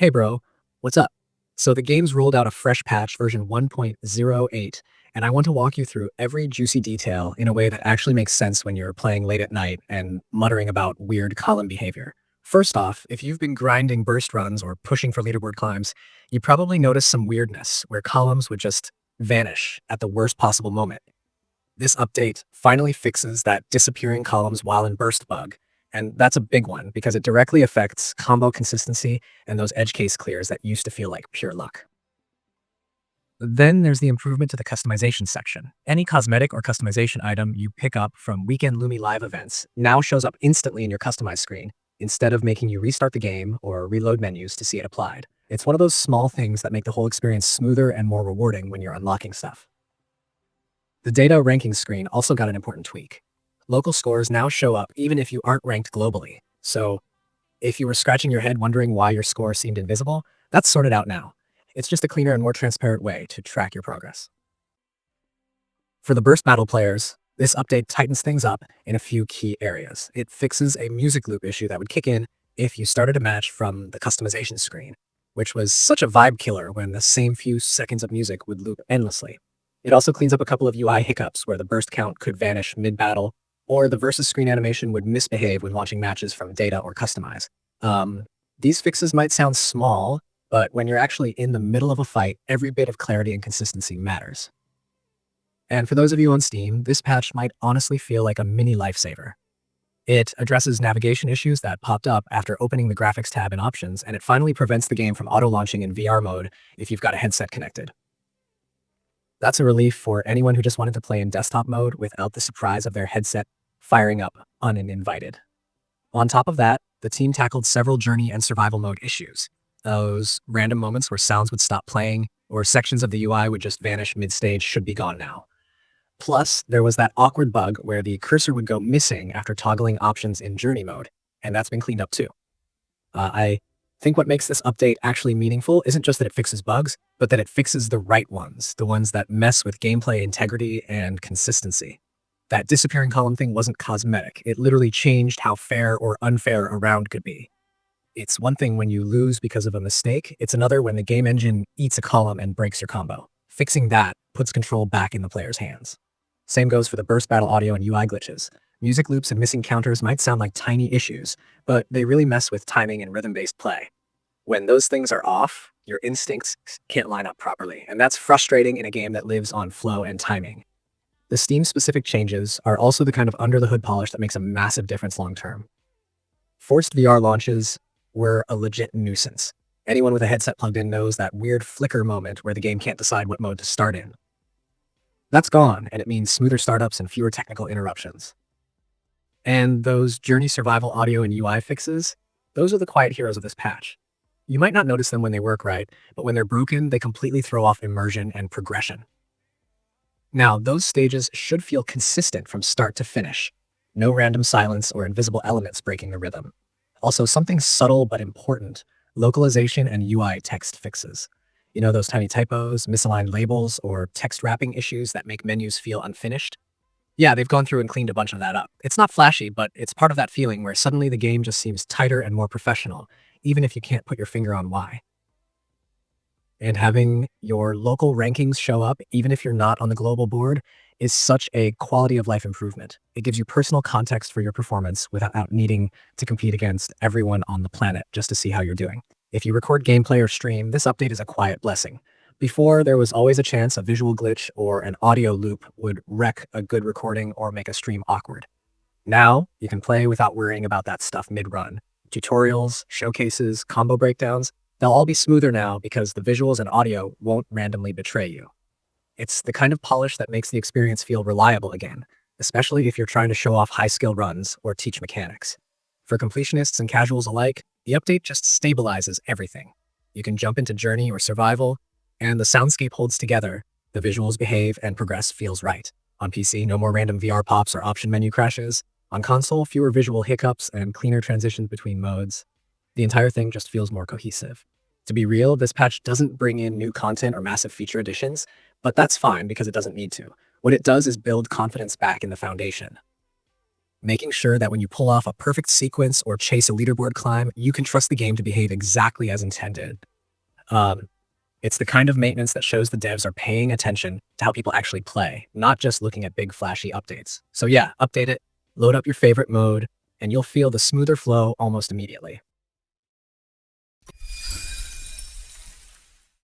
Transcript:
Hey bro, what's up? So the game's rolled out a fresh patch version 1.08, and I want to walk you through every juicy detail in a way that actually makes sense when you're playing late at night and muttering about weird column behavior. First off, if you've been grinding burst runs or pushing for leaderboard climbs, you probably noticed some weirdness where columns would just vanish at the worst possible moment. This update finally fixes that disappearing columns while in burst bug. And that's a big one because it directly affects combo consistency and those edge case clears that used to feel like pure luck. Then there's the improvement to the customization section. Any cosmetic or customization item you pick up from weekend Lumi live events now shows up instantly in your customized screen, instead of making you restart the game or reload menus to see it applied. It's one of those small things that make the whole experience smoother and more rewarding when you're unlocking stuff. The data ranking screen also got an important tweak. Local scores now show up even if you aren't ranked globally. So if you were scratching your head wondering why your score seemed invisible, that's sorted out now. It's just a cleaner and more transparent way to track your progress. For the burst battle players, this update tightens things up in a few key areas. It fixes a music loop issue that would kick in if you started a match from the customization screen, which was such a vibe killer when the same few seconds of music would loop endlessly. It also cleans up a couple of UI hiccups where the burst count could vanish mid-battle, or the versus screen animation would misbehave when watching matches from data or customize. These fixes might sound small, but when you're actually in the middle of a fight, every bit of clarity and consistency matters. And for those of you on Steam, this patch might honestly feel like a mini lifesaver. It addresses navigation issues that popped up after opening the graphics tab in options, and it finally prevents the game from auto-launching in VR mode if you've got a headset connected. That's a relief for anyone who just wanted to play in desktop mode without the surprise of their headset firing up uninvited. On top of that, the team tackled several journey and survival mode issues. Those random moments where sounds would stop playing or sections of the UI would just vanish mid-stage should be gone now. Plus, there was that awkward bug where the cursor would go missing after toggling options in journey mode, and that's been cleaned up too. I think what makes this update actually meaningful isn't just that it fixes bugs, but that it fixes the right ones, the ones that mess with gameplay integrity and consistency. That disappearing column thing wasn't cosmetic. It literally changed how fair or unfair a round could be. It's one thing when you lose because of a mistake. It's another when the game engine eats a column and breaks your combo. Fixing that puts control back in the player's hands. Same goes for the burst battle audio and UI glitches. Music loops and missing counters might sound like tiny issues, but they really mess with timing and rhythm-based play. When those things are off, your instincts can't line up properly, and that's frustrating in a game that lives on flow and timing. The Steam-specific changes are also the kind of under-the-hood polish that makes a massive difference long-term. Forced VR launches were a legit nuisance. Anyone with a headset plugged in knows that weird flicker moment where the game can't decide what mode to start in. That's gone, and it means smoother startups and fewer technical interruptions. And those journey survival audio and UI fixes, those are the quiet heroes of this patch. You might not notice them when they work right, but when they're broken, they completely throw off immersion and progression. Now, those stages should feel consistent from start to finish. No random silence or invisible elements breaking the rhythm. Also, something subtle but important, localization and UI text fixes. You know those tiny typos, misaligned labels, or text wrapping issues that make menus feel unfinished? Yeah, they've gone through and cleaned a bunch of that up. It's not flashy, but it's part of that feeling where suddenly the game just seems tighter and more professional, even if you can't put your finger on why. And having your local rankings show up, even if you're not on the global board, is such a quality of life improvement. It gives you personal context for your performance without needing to compete against everyone on the planet just to see how you're doing. If you record gameplay or stream, this update is a quiet blessing. Before, there was always a chance a visual glitch or an audio loop would wreck a good recording or make a stream awkward. Now, you can play without worrying about that stuff mid-run. Tutorials, showcases, combo breakdowns, they'll all be smoother now because the visuals and audio won't randomly betray you. It's the kind of polish that makes the experience feel reliable again, especially if you're trying to show off high-skill runs or teach mechanics. For completionists and casuals alike, the update just stabilizes everything. You can jump into journey or survival, and the soundscape holds together, the visuals behave, and progress feels right. On PC, no more random VR pops or option menu crashes. On console, fewer visual hiccups and cleaner transitions between modes. The entire thing just feels more cohesive. To be real, this patch doesn't bring in new content or massive feature additions, but that's fine because it doesn't need to. What it does is build confidence back in the foundation. making sure that when you pull off a perfect sequence or chase a leaderboard climb, you can trust the game to behave exactly as intended. Um, it's the kind of maintenance that shows the devs are paying attention to how people actually play, not just looking at big flashy updates. So yeah, update it, load up your favorite mode, and you'll feel the smoother flow almost immediately.